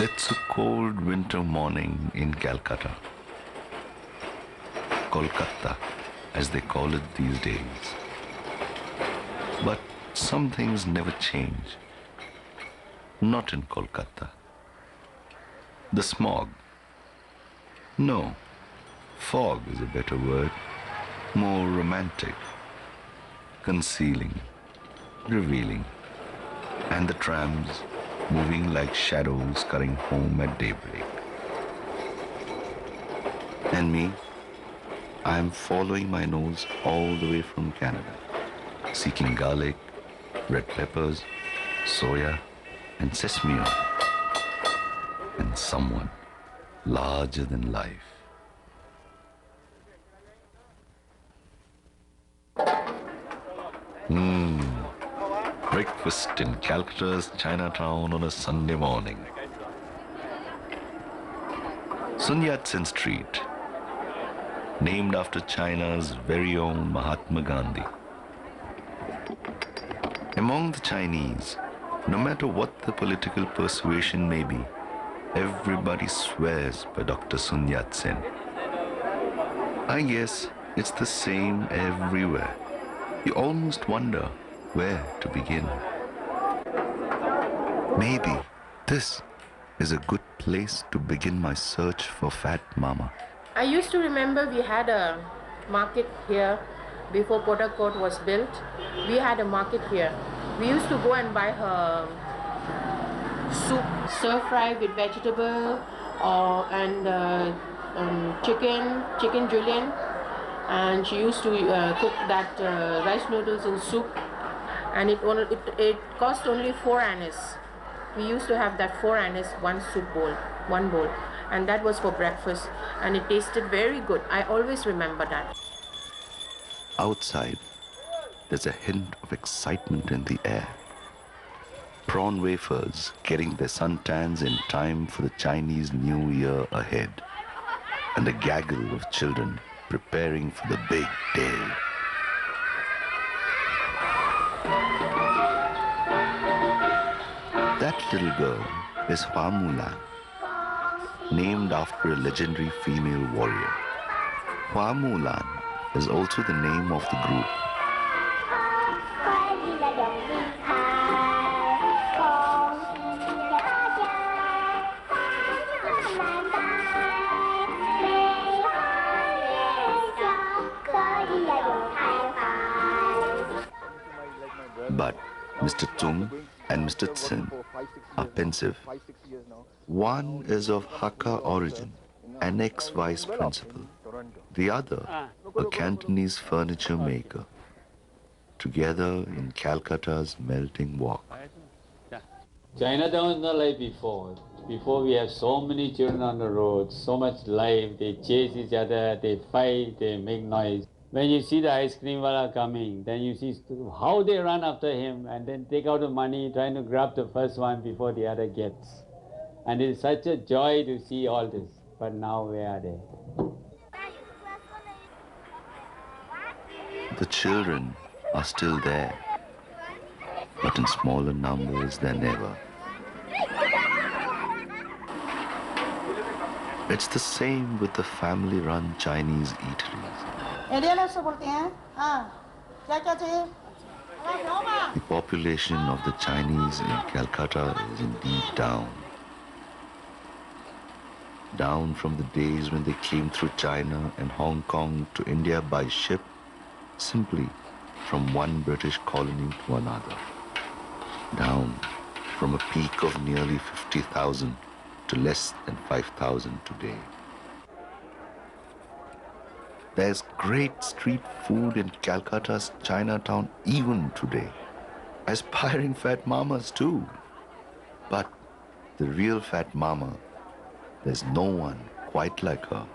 It's a cold winter morning in Calcutta, Kolkata, as they call it these days. But some things never change. Not in Kolkata. The smog. No, fog is a better word. More romantic. Concealing. Revealing. And the trams moving like shadows scurrying home at daybreak. And me, I am following my nose all the way from Canada, seeking garlic, red peppers, soya, and sesame oil, and someone larger than life. Breakfast in Calcutta's Chinatown on a Sunday morning. Sun Yat-sen Street, named after China's very own Mahatma Gandhi. Among the Chinese, no matter what the political persuasion may be, everybody swears by Dr. Sun Yat-sen. I guess it's the same everywhere. You almost wonder where to begin. Maybe this is a good place to begin my search for Fat Mama. I used to remember we had a market here before Port Harcourt was built. We had a market here. We used to go and buy her soup, stir fry with vegetable and chicken julienne. And she used to cook that rice noodles in soup. And it cost only 4 annis. We used to have that 4 annis, one bowl. And that was for breakfast. And it tasted very good. I always remember that. Outside, there's a hint of excitement in the air. Prawn wafers getting their suntans in time for the Chinese New Year ahead. And a gaggle of children preparing for the big day. That little girl is Hua Mulan, named after a legendary female warrior. Hua Mulan is also the name of the group. But Mr. Tung and Mr. Tsin are pensive. One is of Hakka origin, an ex-vice principal. The other, a Cantonese furniture maker. Together in Calcutta's melting walk. Chinatown is not like before. Before we have so many children on the road, so much life, they chase each other, they fight, they make noise. When you see the ice cream wala coming, then you see how they run after him and then take out the money, trying to grab the first one before the other gets. And it's such a joy to see all this. But now where are they? The children are still there, but in smaller numbers than ever. It's the same with the family-run Chinese eateries. The population of the Chinese in Calcutta is indeed down. Down from the days when they came through China and Hong Kong to India by ship, simply from one British colony to another. Down from a peak of nearly 50,000 to less than 5,000 today. There's great street food in Calcutta's Chinatown even today. Aspiring fat mamas too. But the real fat mama, there's no one quite like her.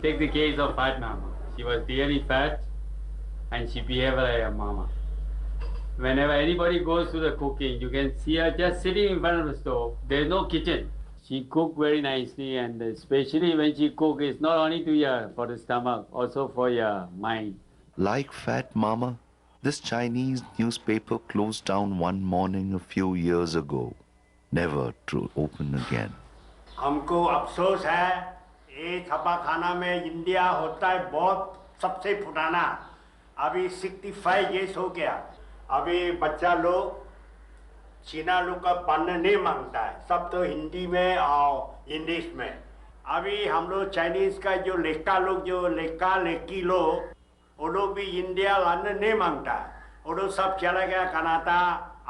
Take the case of Fat Mama. She was really fat and she behaved like a mama. Whenever anybody goes to the cooking, you can see her just sitting in front of the stove. There's no kitchen. She cooked very nicely, and especially when she cooks, it's not only for the stomach, also for your mind. Like Fat Mama, this Chinese newspaper closed down one morning a few years ago. never to open again. हमको अफसोस है ये छापाखाना में India होता है बहुत सबसे पुराना अभी 65 years हो गया अभी बच्चा लोग चीना लोग का पढ़ना नहीं मांगता है सब तो हिंदी में और इंग्लिश में अभी हम लोग चाइनीज का जो लेका लोग जो लेका लेकी लोग वो लोग भी इंडिया लाना नहीं मांगता है वो लोग सब चला गया कनाडा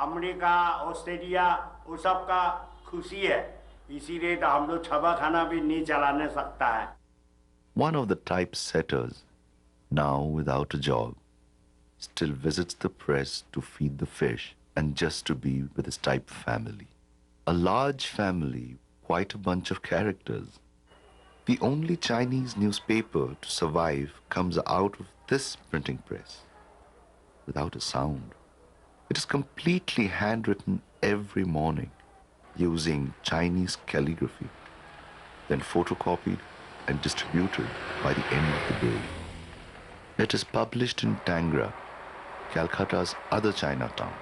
अमेरिका ऑस्ट्रेलिया वो सब का खुशी है इसीलिए तो हम लोग छापाखाना भी नहीं चलाने सकता है. One of the typesetters, now without a job, still visits the press to feed the fish and just to be with his type family. A large family, quite a bunch of characters. The only Chinese newspaper to survive comes out of this printing press, without a sound. It is completely handwritten every morning, using Chinese calligraphy, then photocopied and distributed by the end of the day. It is published in Tangra, Calcutta's other Chinatown,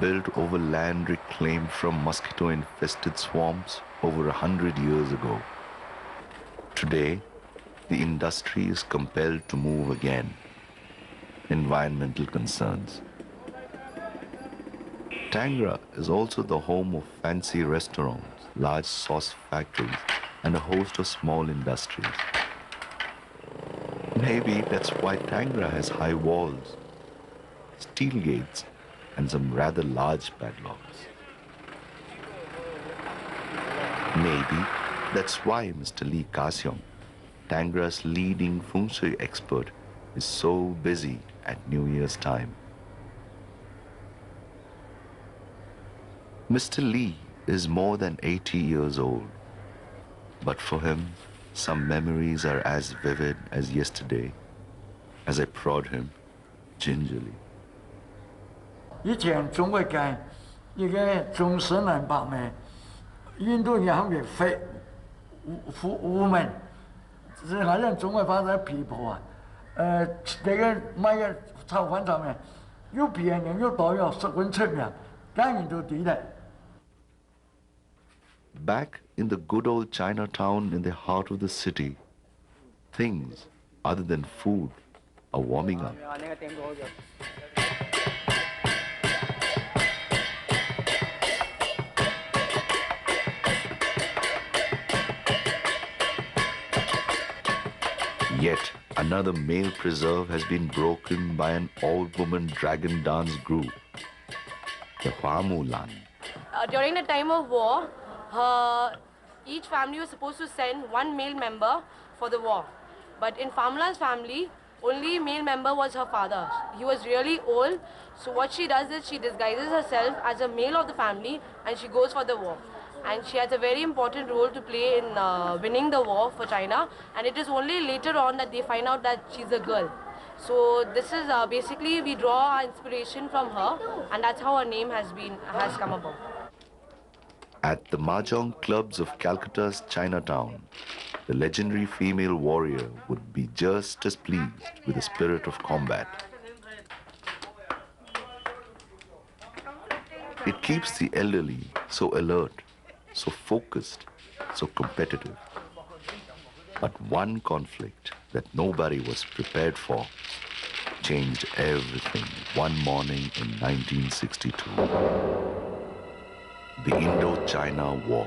built over land reclaimed from mosquito-infested swamps over 100 years ago. Today, the industry is compelled to move again. Environmental concerns. Tangra is also the home of fancy restaurants, large sauce factories, and a host of small industries. Maybe that's why Tangra has high walls, steel gates, and some rather large padlocks. Maybe that's why Mr. Lee Ka-seong, Tangra's leading feng shui expert, is so busy at New Year's time. Mr. Lee is more than 80 years old, but for him, some memories are as vivid as yesterday as I prod him gingerly. 以前中国讲一个中式南北面，印度洋的非无门，是好像中国发展皮婆啊，这个买个炒饭上面有便宜有多有十分出名，感人都对的。 Back in the good old Chinatown in the heart of the city, things other than food are warming up. Yet another male preserve has been broken by an all-woman dragon dance group, the Huamulan. During the time of war, each family was supposed to send one male member for the war. But in Famula's family, only male member was her father. He was really old, so what she does is she disguises herself as a male of the family and she goes for the war. And she has a very important role to play in winning the war for China. And it is only later on that they find out that she's a girl. So this is basically we draw our inspiration from her, and that's how her name has come about. At the Mahjong clubs of Calcutta's Chinatown, the legendary female warrior would be just as pleased with the spirit of combat. It keeps the elderly so alert, so focused, so competitive. But one conflict that nobody was prepared for changed everything one morning in 1962. The Indo-China War.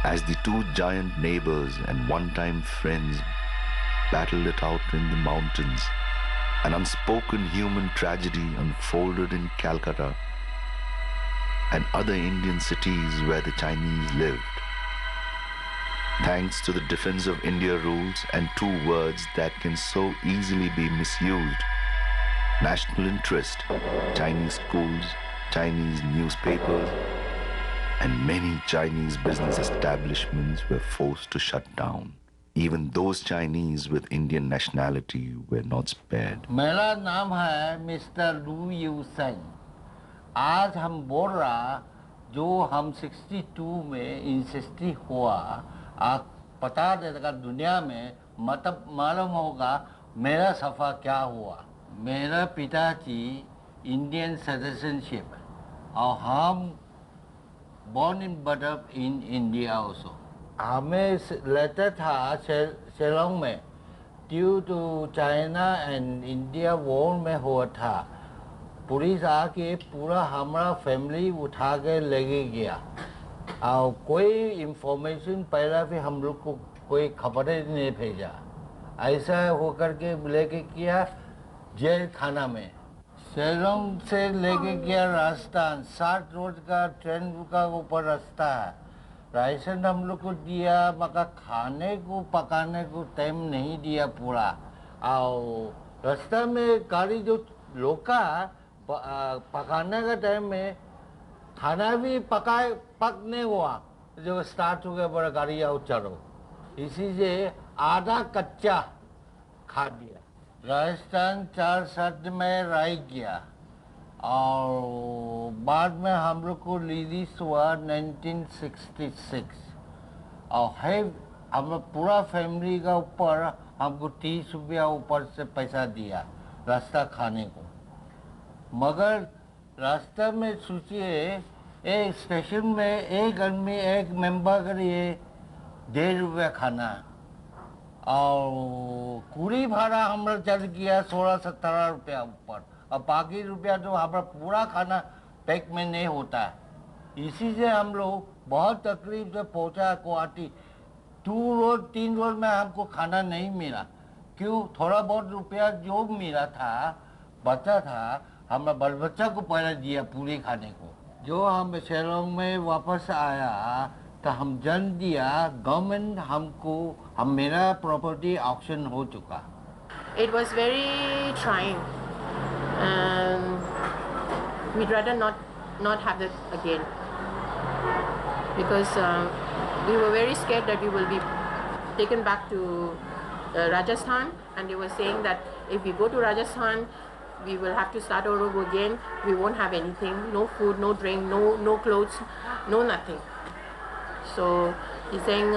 As the two giant neighbors and one-time friends battled it out in the mountains, an unspoken human tragedy unfolded in Calcutta and other Indian cities where the Chinese lived. Thanks to the Defense of India rules and two words that can so easily be misused, national interest, Chinese schools, Chinese newspapers, and many Chinese business establishments were forced to shut down. Even those Chinese with Indian nationality were not spared. मेरा नाम है mister लू you Sen. आज हम बोल रहा जो हम 62 में इंडस्ट्री हुआ, आप पता देगा दुनिया में मतलब मालूम होगा मेरा सफ़र क्या हुआ। मेरा पिताजी इंडियन सिटीजनशिप और हम born and brought up in India also. हमें लेता था शिलोंग में due to China and India war में हुआ था पुलिस आके पूरा हमारा फैमिली उठा के लेके गया और कोई इंफॉर्मेशन पहला भी हम लोग को कोई खबर नहीं भेजा ऐसा होकर के लेके किया जेल खाना में शिलोंग से लेके गया राजस्थान 60 रोज का ट्रेन का ऊपर रास्ता है राशन हम लोग को दिया मगर खाने को पकाने को टाइम नहीं दिया पूरा और रास्ता में गाड़ी जो रोका पकाने का टाइम में खाना भी पक नहीं हुआ जो स्टार्ट हो गया बड़ा गाड़ी आओ चलो इसी से आधा कच्चा खा दिया राजस्थान 4 शब्द में रह गया और बाद में हम लोग को रिलीज हुआ 1966 और है हम पूरा फैमिली का ऊपर हमको 30 रुपया ऊपर से पैसा दिया रास्ता खाने को मगर रास्ता में सोचिए एक स्टेशन में एक आदमी एक मेंबर के लिए 1.5 रुपया खाना और कुली भाड़ा हमारा चल गया 16-17 रुपया ऊपर और बाकी रुपया तो हमारा पूरा खाना पैक में नहीं होता है इसी से हम लोग बहुत तकलीफ से पहुंचा गुवाहाटी 2 रोज 3 रोज में हमको खाना नहीं मिला क्यों थोड़ा बहुत रुपया जो मिला था बचा था हमारे बाल बच्चा को पहले दिया पूरे खाने को जो हम शिलोंग में वापस आया तो हम जन दिया गवर्नमेंट हमको हम मेरा प्रॉपर्टी ऑक्शन हो चुका It was very trying and we'd rather not have it again because we were very scared that we will be taken back to Rajasthan and they were saying that if we go to Rajasthan we will have to start all over again we won't have anything no food no drink no clothes no nothing so he's saying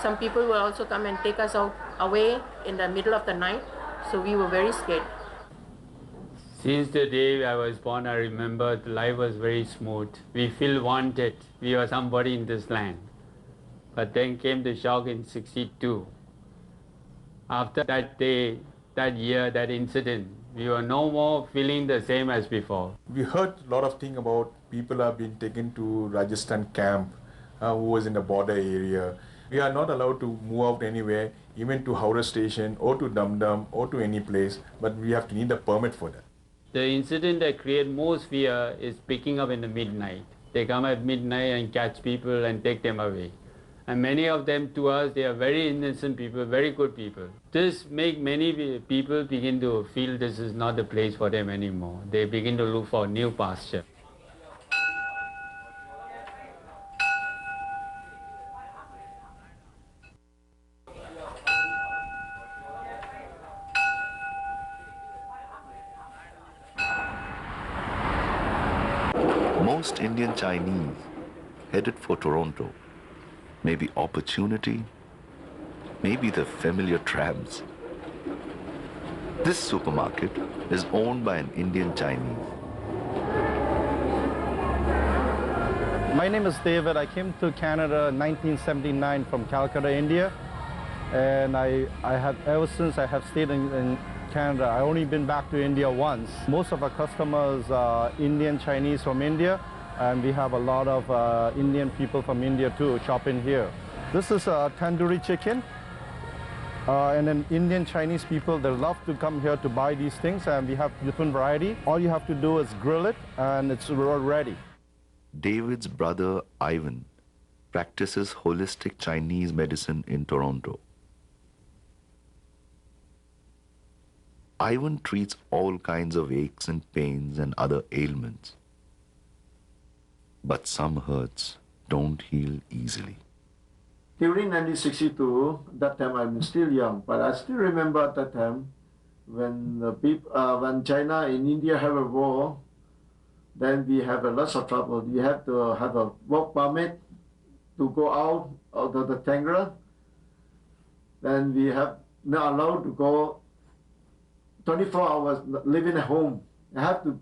some people will also come and take us out away in the middle of the night so we were very scared. Since the day I was born, I remember life was very smooth. We feel wanted. We were somebody in this land. But then came the shock in 62. After that day, that year, that incident, we were no more feeling the same as before. We heard a lot of things about people have been taken to Rajasthan camp who was in the border area. We are not allowed to move out anywhere, even to Howrah station or to Dum Dum or to any place, but we have to need a permit for that. The incident that creates most fear is picking up in the midnight. They come at midnight and catch people and take them away. And many of them to us, they are very innocent people, very good people. This makes many people begin to feel this is not the place for them anymore. They begin to look for new pasture. Most Indian Chinese headed for Toronto. Maybe opportunity, maybe the familiar trams. This supermarket is owned by an Indian Chinese. My name is David. I came to Canada in 1979 from Calcutta, India. And ever since I have stayed in Canada, I only been back to India once. Most of our customers are Indian Chinese from India, and we have a lot of Indian people from India too shopping here. This is tandoori chicken, and then Indian Chinese people, they love to come here to buy these things, and we have different variety. All you have to do is grill it, and it's ready. David's brother Ivan practices holistic Chinese medicine in Toronto. Ivan treats all kinds of aches and pains and other ailments. But some hurts don't heal easily. During 1962, that time I'm still young, but I still remember at that time when when China and India have a war, then we have a lot of trouble. We have to have a work permit to go out of the Tangra. Then we have not allowed to go 24 hours living at home. I have to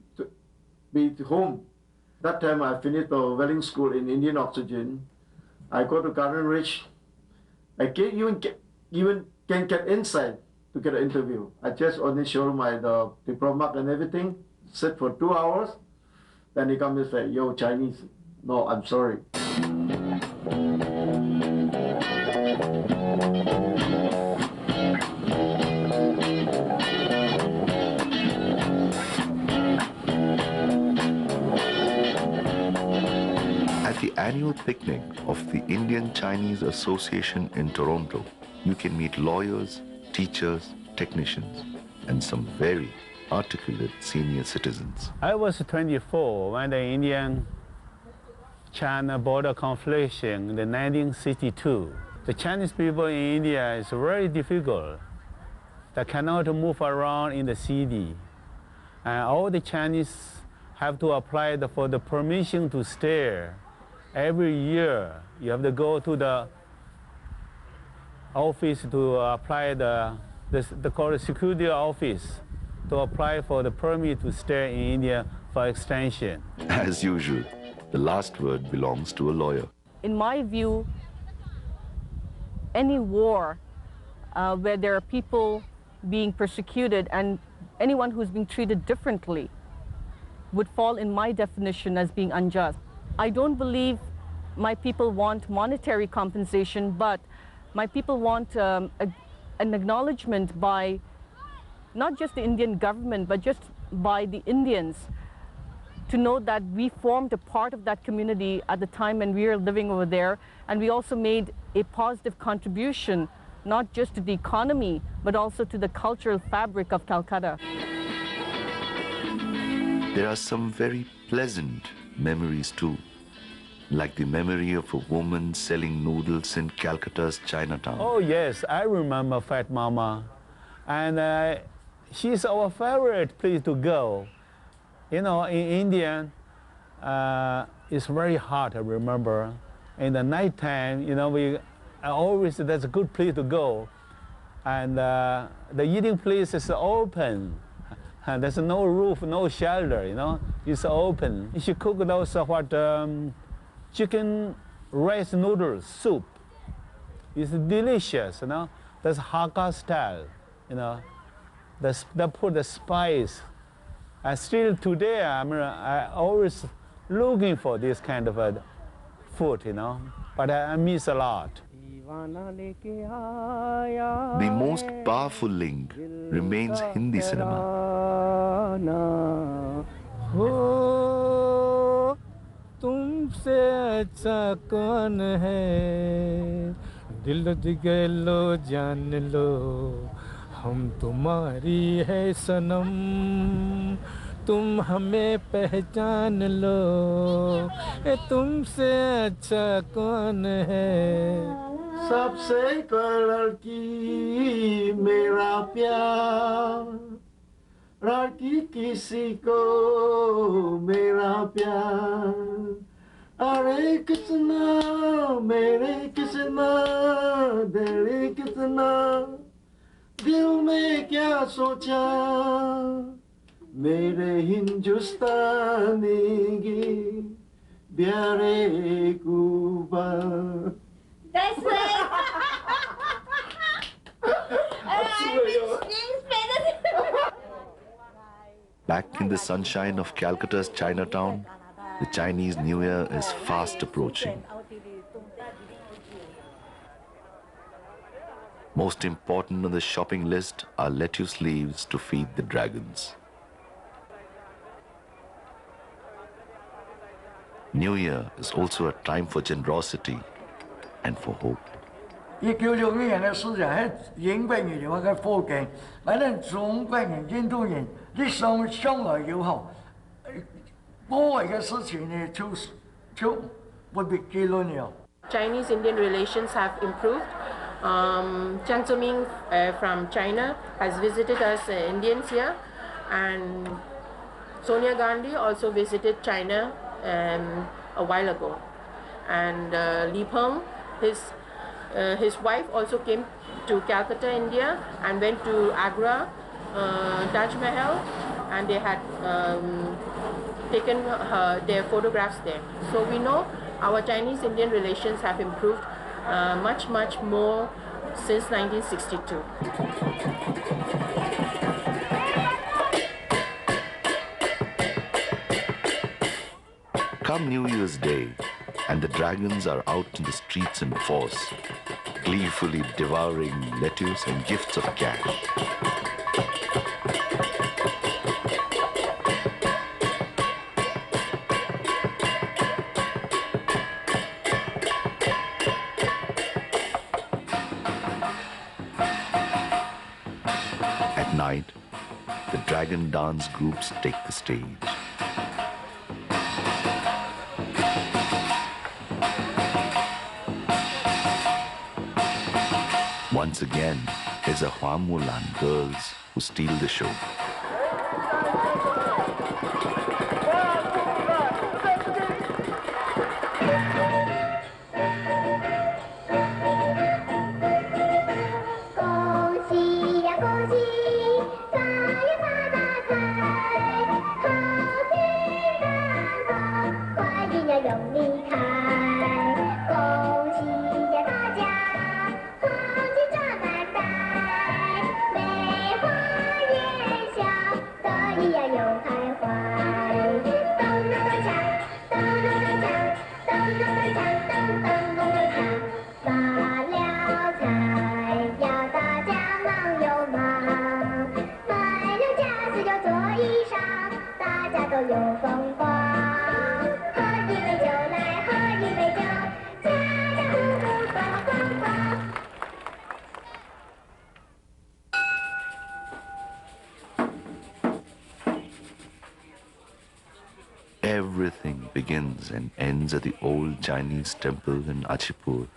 be at home. That time I finished the welding school in Indian Oxygen. I go to Garden Ridge. I can't even can get inside to get an interview. I just only show my the diploma and everything, sit for 2 hours, then he comes and say, yo, Chinese. No, I'm sorry. At the annual picnic of the Indian-Chinese Association in Toronto, you can meet lawyers, teachers, technicians, and some very articulate senior citizens. I was 24 when the Indian-China border conflict in 1962. The Chinese people in India is very difficult. They cannot move around in the city. And all the Chinese have to apply for the permission to stay. Every year, you have to go to the office to apply the called security office to apply for the permit to stay in India for extension. As usual, the last word belongs to a lawyer. In my view, any war where there are people being persecuted and anyone who's being treated differently would fall in my definition as being unjust. I don't believe my people want monetary compensation, but my people want an acknowledgement by not just the Indian government, but just by the Indians to know that we formed a part of that community at the time when we were living over there, and we also made a positive contribution, not just to the economy, but also to the cultural fabric of Calcutta. There are some very pleasant memories too, like the memory of a woman selling noodles in Calcutta's Chinatown. Oh yes, I remember Fat Mama, and she's our favorite place to go. You know, in India, it's very hot, I remember. In the nighttime, you know, that's a good place to go. And the eating place is open. And there's no roof, no shelter, you know, it's open. She cook those chicken rice noodles soup. It's delicious, you know. That's Hakka style, you know. They put the spice. And still today, I always looking for this kind of food, you know. But I miss a lot. The most powerful link remains Hindi cinema. तुमसे अच्छा कौन है दिल दिगे लो जान लो हम तुम्हारी है सनम तुम हमें पहचान लो तुमसे अच्छा कौन है सबसे लड़की मेरा प्यार लड़की किसी को मेरा प्यार अरे कितना मेरे कितना तेरे कितना दिल में क्या सोचा मेरे हिंदुस्तानी की प्यारे Quba. That's right. Back in the sunshine of Calcutta's Chinatown, the Chinese New Year is fast approaching. Most important on the shopping list are lettuce leaves to feed the dragons. New Year is also a time for generosity and for hope. 伊叫做啲人嘅思想喺影俾人哋嘅科技，喺咧中國人、印度人，你將來以後，所謂嘅事情呢，就會被記錄了。 Chinese Indian relations have improved. Jiang Zemin from China has visited us Indians here, and Sonia Gandhi also visited China a while ago. And Li Peng, his wife also came to Calcutta, India, and went to Agra, Taj Mahal, and they had taken their photographs there. So we know our Chinese-Indian relations have improved much more since 1962. Come New Year's Day, and the dragons are out in the streets in force, gleefully devouring lettuce and gifts of cash. At night, the dragon dance groups take the stage. Once again, it's the Hua Mulan girls who steal the show. Everything begins and ends at the old Chinese temple in Achipur,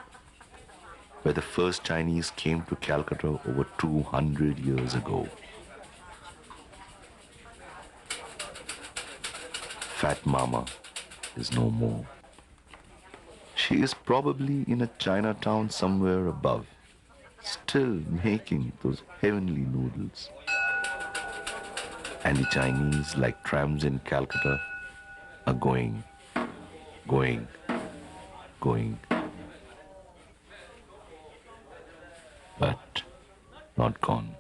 where the first Chinese came to Calcutta over 200 years ago. Fat Mama is no more. She is probably in a Chinatown somewhere above, still making those heavenly noodles. And the Chinese, like trams in Calcutta, are going, but not gone.